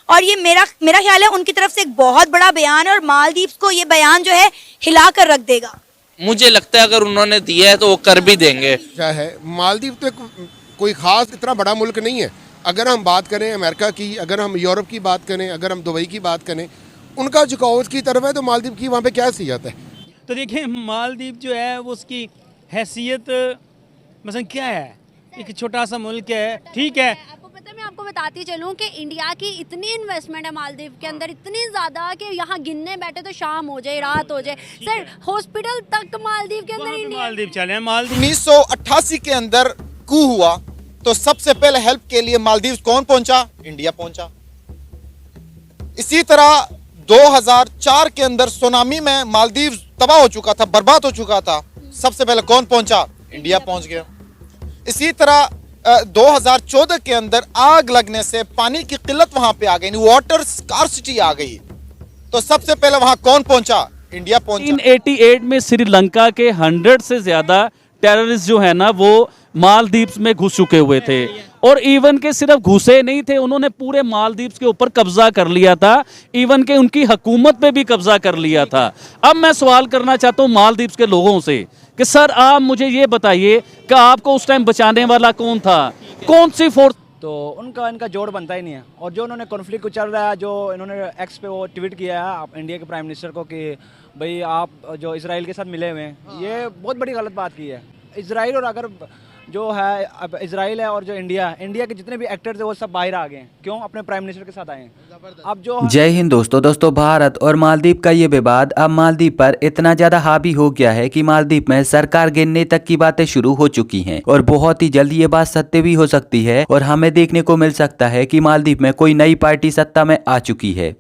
और ये मेरा ख्याल है उनकी तरफ से एक बहुत बड़ा बयान है और मालदीव्स को ये बयान जो है हिला कर रख देगा। मुझे लगता है अगर उन्होंने दिया है तो वो कर भी देंगे। क्या है, मालदीव तो कोई ख़ास इतना बड़ा मुल्क नहीं है। अगर हम बात करें अमेरिका की, अगर हम यूरोप की बात करें, अगर हम दुबई की बात करें, उनका झुकाव उसकी तरफ है, तो मालदीव की वहाँ पे क्या हैसियत है? तो देखिए मालदीव जो है वो उसकी हैसियत मसलन क्या है, एक छोटा सा मुल्क है, ठीक है। आपको पता है, मैं आपको बताती चलूं कि इंडिया की इतनी इन्वेस्टमेंट है मालदीव के अंदर, इतनी ज़्यादा कि यहाँ गिनने बैठे तो शाम हो जाए, रात हो जाए। सर हॉस्पिटल तक मालदीव के अंदर इंडिया। मालदीव चले मालदीव। 1988 के अंदर कू हुआ तो सबसे पहले हेल्प के लिए मालदीव कौन पहुंचा? इंडिया पहुंचा। इसी तरह 2004 के अंदर सुनामी में मालदीव तबाह हो चुका था, बर्बाद हो चुका था, सबसे पहले कौन पहुंचा? इंडिया पहुंच गया। इसी तरह 2014 के अंदर आग लगने से पानी की किल्लत वहां पे आ गई, वाटर स्कार्सिटी आ गई, तो सबसे पहले वहां कौन पहुंचा? इंडिया पहुंचा। 1988 में श्रीलंका के 100 से ज्यादा टेररिस्ट जो है ना वो मालदीव्स में घुस चुके हुए थे, और इवन के सिर्फ घुसे नहीं थे, उन्होंने पूरे मालदीव्स के ऊपर कब्जा कर लिया था, इवन के उनकी हुकूमत पे भी कब्जा कर लिया था। अब मैं सवाल करना चाहता हूँ मालदीव्स के लोगों से कि सर आप मुझे ये बताइए कि आपको उस टाइम बचाने वाला कौन था, कौन सी फोर्स? तो इनका जोड़ बनता ही नहीं है। और जो उन्होंने कॉन्फ्लिक्ट को चल रहा है, जो इन्होंने एक्स पे वो ट्वीट किया है आप इंडिया के प्राइम मिनिस्टर को कि भाई आप जो इसराइल के साथ मिले हुए हैं, ये बहुत बड़ी गलत बात की है। इसराइल और अगर जो है अब इसराइल है और जो इंडिया के जितने भी एक्टर्स हैं वो सब बाहर आ गए हैं। क्यों? अपने प्राइम मिनिस्टर के साथ आए हैं। अब जो जय हिंद दोस्तों भारत और मालदीव का ये विवाद अब मालदीव पर इतना ज्यादा हावी हो गया है कि मालदीव में सरकार गिरने तक की बातें शुरू हो चुकी हैं और बहुत ही जल्द ये बात सत्य भी हो सकती है और हमें देखने को मिल सकता है कि मालदीव में कोई नई पार्टी सत्ता में आ चुकी है।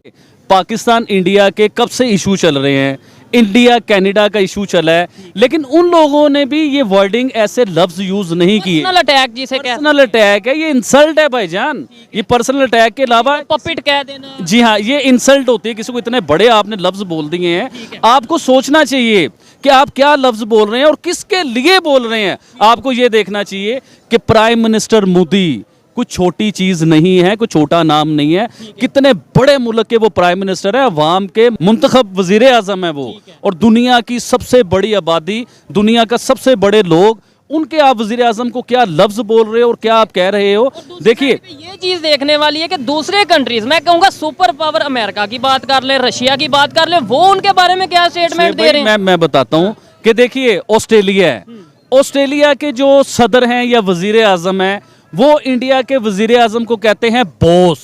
पाकिस्तान इंडिया के कब से इशू चल रहे हैं, इंडिया कनाडा का इशू चला है, लेकिन उन लोगों ने भी ये वर्डिंग ऐसे लफ्ज यूज नहीं किए। पर्सनल अटैक जिसे कहते हैं, पर्सनल अटैक है, ये इंसल्ट है भाईजान। ये पर्सनल अटैक के अलावा पपिट कह देना, जी हाँ, ये इंसल्ट होती है। किसी को इतने बड़े आपने लफ्ज बोल दिए हैं, आपको सोचना चाहिए कि आप क्या लफ्ज बोल रहे हैं और किसके लिए बोल रहे हैं। आपको ये देखना चाहिए कि प्राइम मिनिस्टर मोदी कुछ छोटी चीज नहीं है, कुछ छोटा नाम नहीं है, कितने बड़े मुल्क के वो प्राइम मिनिस्टर है, अवाम के मुंतखब वजीर आजम है वो, और दुनिया की सबसे बड़ी आबादी, दुनिया का सबसे बड़े लोग, उनके आप वजीर आजम को क्या लफ्ज बोल रहे हो और क्या आप कह रहे हो। देखिए ये चीज देखने वाली है कि दूसरे कंट्रीज, मैं कहूंगा सुपर पावर अमेरिका की बात कर ले, रशिया की बात कर ले, वो उनके बारे में क्या स्टेटमेंट दे रहे हैं। मैं बताता हूँ कि देखिए ऑस्ट्रेलिया है, ऑस्ट्रेलिया के जो सदर हैं या वजीर आजम है वो इंडिया के वजीर आजम को कहते हैं बॉस।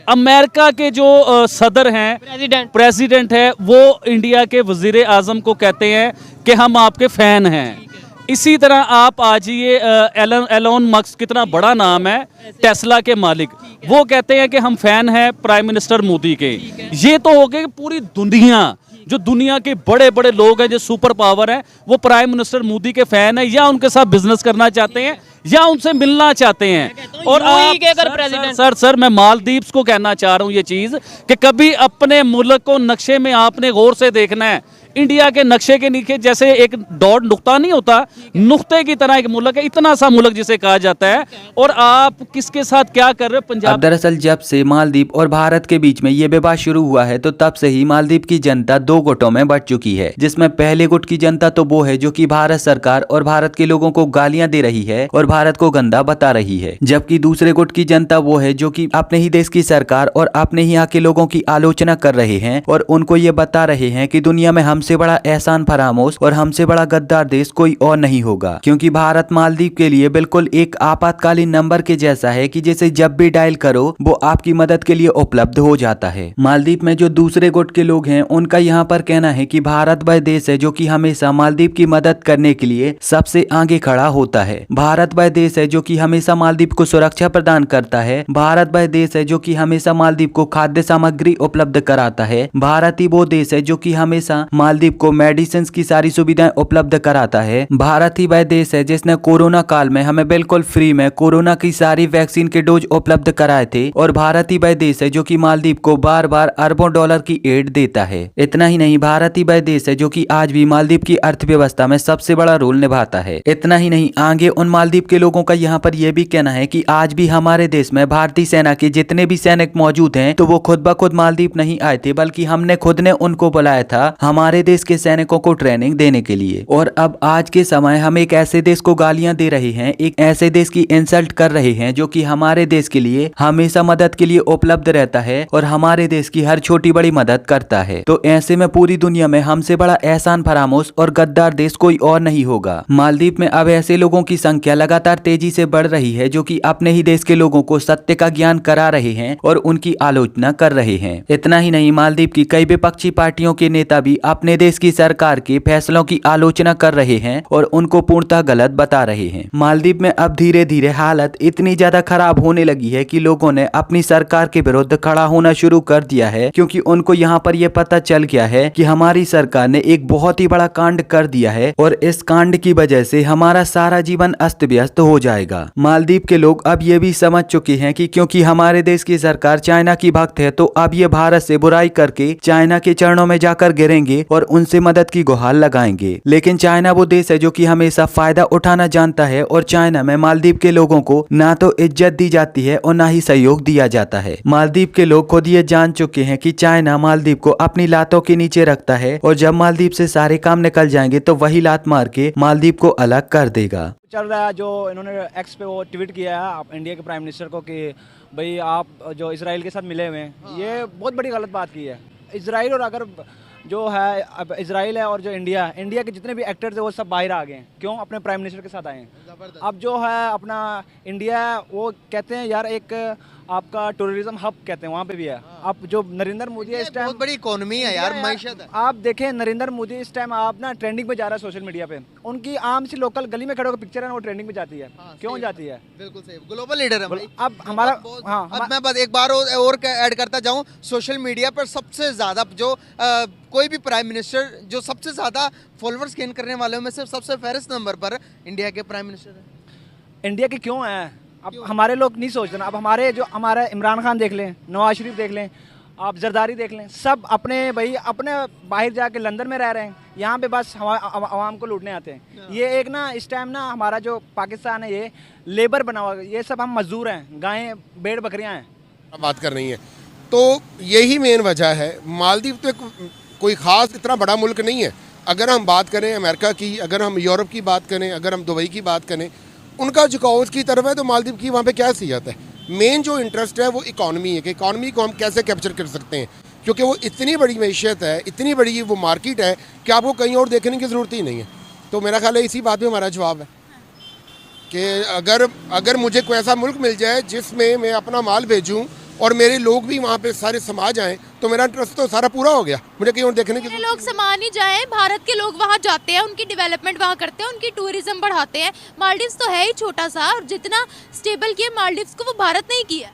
अमेरिका के जो सदर हैं, प्रेसिडेंट है, वो इंडिया के वजीर आजम को कहते हैं कि हम आपके फैन हैं। इसी तरह आप आज ये एलोन मस्क, कितना बड़ा नाम है, टेस्ला के मालिक, वो कहते हैं कि हम फैन हैं प्राइम मिनिस्टर मोदी के। ये तो हो गए पूरी दुनिया, जो दुनिया के बड़े बड़े लोग हैं, जो सुपर पावर हैं, वो प्राइम मिनिस्टर मोदी के फैन है, या उनके साथ बिजनेस करना चाहते हैं या उनसे मिलना चाहते हैं। और आप सर मैं मालदीव्स को कहना चाह रहा हूँ ये चीज कि कभी अपने मुल्क को नक्शे में आपने गौर से देखना है। इंडिया के नक्शे के नीचे जैसे एक डॉट नुक्ता नहीं होता, नुक्ते की तरह एक मुल्क है, इतना सा मुल्क जिसे कहा जाता है, और आप किसके साथ क्या कर रहे हो पंजाब। दरअसल जब से मालदीव और भारत के बीच में ये विवाद शुरू हुआ है तो तब से ही मालदीव की जनता दो गुटों में बंट चुकी है, जिसमें पहले गुट की जनता तो वो है जो कि भारत सरकार और भारत के लोगों को गालियां दे रही है और भारत को गंदा बता रही है, जबकि दूसरे गुट की जनता वो है जो कि अपने ही देश की सरकार और अपने ही यहाँ के लोगों की आलोचना कर रहे हैं और उनको ये बता रहे हैं कि दुनिया में हमसे बड़ा एहसान फरामोश और हमसे बड़ा गद्दार देश कोई और नहीं होगा, क्योंकि भारत मालदीव के लिए बिल्कुल एक आपातकालीन नंबर के जैसा है कि जिसे जब भी डायल करो वो आपकी मदद के लिए उपलब्ध हो जाता है। मालदीव में जो दूसरे गुट के लोग हैं उनका यहाँ पर कहना है कि भारत वह देश है जो कि हमेशा मालदीव की मदद करने के लिए सबसे आगे खड़ा होता है। भारत वह देश है जो कि हमेशा मालदीव को सुरक्षा प्रदान करता है। भारत वह देश है जो कि हमेशा मालदीव को खाद्य सामग्री उपलब्ध कराता है। भारत ही वो देश है जो कि हमेशा मालदीव को मेडिसिन की सारी सुविधाएं उपलब्ध कराता है। भारत ही वह देश है जिसने कोरोना काल में हमें बिल्कुल फ्री में कोरोना की सारी वैक्सीन के डोज उपलब्ध कराए थे, और भारत ही वह देश है जो कि मालदीव को बार बार अरबों डॉलर की एड देता है। इतना ही नहीं, भारत ही वह देश है जो कि आज भी मालदीव की अर्थव्यवस्था में सबसे बड़ा रोल निभाता है। इतना ही नहीं, आगे उन मालदीव के लोगों का यहाँ पर यह भी कहना है कि आज भी हमारे देश में भारतीय सेना के जितने भी सैनिक मौजूद हैं तो वो खुद ब खुद मालदीव नहीं आए थे, बल्कि हमने खुद ने उनको बुलाया था हमारे देश के सैनिकों को ट्रेनिंग देने के लिए। और अब आज के समय हम एक ऐसे देश को गालियां दे रहे हैं, एक ऐसे देश की इंसल्ट कर रहे हैं जो कि हमारे देश के लिए हमेशा मदद के लिए उपलब्ध रहता है और हमारे देश की हर छोटी बड़ी मदद करता है। तो ऐसे में पूरी दुनिया में हमसे बड़ा एहसान फरामोश और गद्दार देश कोई और नहीं होगा। मालदीव में अब ऐसे लोगों की संख्या लगातार तेजी से बढ़ रही है जो कि अपने ही देश के लोगों को सत्य का ज्ञान करा रहे हैं और उनकी आलोचना कर रहे हैं। इतना ही नहीं, मालदीव की कई विपक्षी पार्टियों के नेता भी अपने देश की सरकार के फैसलों की आलोचना कर रहे हैं और उनको पूर्णतः गलत बता रहे हैं। मालदीव में अब धीरे धीरे हालत इतनी ज्यादा खराब होने लगी है कि लोगों ने अपनी सरकार के विरुद्ध खड़ा होना शुरू कर दिया है, क्योंकि उनको यहाँ पर यह पता चल गया है कि हमारी सरकार ने एक बहुत ही बड़ा कांड कर दिया है और इस कांड की वजह से हमारा सारा जीवन अस्त व्यस्त हो जाएगा। मालदीव के लोग अब ये भी समझ चुके हैं कि क्योंकि हमारे देश की सरकार चाइना की भक्त है तो अब ये भारत से बुराई करके चाइना के चरणों में जाकर गिरेंगे और उनसे मदद की गुहार लगाएंगे। लेकिन चाइना वो देश है जो कि हमेशा फायदा उठाना जानता है और चाइना में मालदीव के लोगों को ना तो इज्जत दी जाती है और ना ही सहयोग दिया जाता है। मालदीव के लोग खुद ये जान चुके हैं कि चाइना मालदीव को अपनी लातों के नीचे रखता है और जब मालदीव से सारे काम निकल जाएंगे तो वही लात मार के मालदीव को अलग कर देगा। चल रहा है जो इन्होंने एक्स पे वो ट्वीट किया है आप इंडिया के प्राइम मिनिस्टर को कि भाई आप जो इसराइल के साथ मिले हुए हैं, ये बहुत बड़ी गलत बात की है। इसराइल और अगर जो है अब इसराइल है और जो इंडिया के जितने भी एक्टर्स हैं वो सब बाहर आ गए हैं। क्यों? अपने प्राइम मिनिस्टर के साथ आए हैं। अब जो है अपना इंडिया वो कहते हैं यार एक आपका टूरिज्म हब कहते हैं, वहाँ पे भी है। अब जो नरेंद्र मोदी है इस टाइम बहुत बड़ी इकोनॉमी है यार, मायशत है। आप देखें नरेंद्र मोदी इस टाइम आप ना ट्रेंडिंग पे जा रहा है सोशल मीडिया पे। उनकी आम सी लोकल गली में खड़े होकर पिक्चर है वो ट्रेंडिंग पे जाती है। क्यों जाती है? बिल्कुल सही, ग्लोबल लीडर है भाई। अब हमारा अब मैं बस एक बार और ऐड करता जाऊं, सोशल मीडिया पर सबसे ज्यादा जो कोई भी प्राइम मिनिस्टर जो सबसे ज्यादा फॉलोअर्स गेन करने वालों में से सबसे फहरिस्त नंबर पर इंडिया के प्राइम मिनिस्टर है। इंडिया के क्यों है? अब हमारे लोग नहीं सोच रहे। अब हमारे इमरान खान देख लें, नवाज शरीफ देख लें, आप जरदारी देख लें, सब अपने बाहर जाके लंदन में रह रहे हैं, यहाँ पे बस आवाम को लूटने आते हैं। ये एक ना इस टाइम ना हमारा जो पाकिस्तान है ये लेबर बना हुआ, ये सब हम मजदूर हैं, गायें भेड़ बकरियाँ हैं। बात कर रही है तो यही मेन वजह है। मालदीव तो कोई ख़ास इतना बड़ा मुल्क नहीं है। अगर हम बात करें अमेरिका की, अगर हम यूरोप की बात करें, अगर हम दुबई की बात करें, उनका झुकाव उसकी तरफ है, तो मालदीव की वहाँ पे क्या हैसियत है? मेन जो इंटरेस्ट है वो इकॉनमी है कि इकॉनमी को हम कैसे कैप्चर कर सकते हैं, क्योंकि वो इतनी बड़ी मैशियत है, इतनी बड़ी वो मार्केट है कि आपको कहीं और देखने की ज़रूरत ही नहीं है। तो मेरा ख्याल है इसी बात पे हमारा जवाब है कि अगर मुझे कोई ऐसा मुल्क मिल जाए जिसमें मैं अपना माल भेजूँ और मेरे लोग भी वहाँ पे सारे समा जाएं तो मेरा इंटरेस्ट तो सारा पूरा हो गया, मुझे कहीं और देखने की लोग समा नहीं जाए, भारत के लोग वहाँ जाते हैं, उनकी डेवलपमेंट वहाँ करते हैं, उनकी टूरिज्म बढ़ाते हैं। मालदीव्स तो है ही छोटा सा और जितना स्टेबल किया मालदीव्स को वो भारत नहीं किया।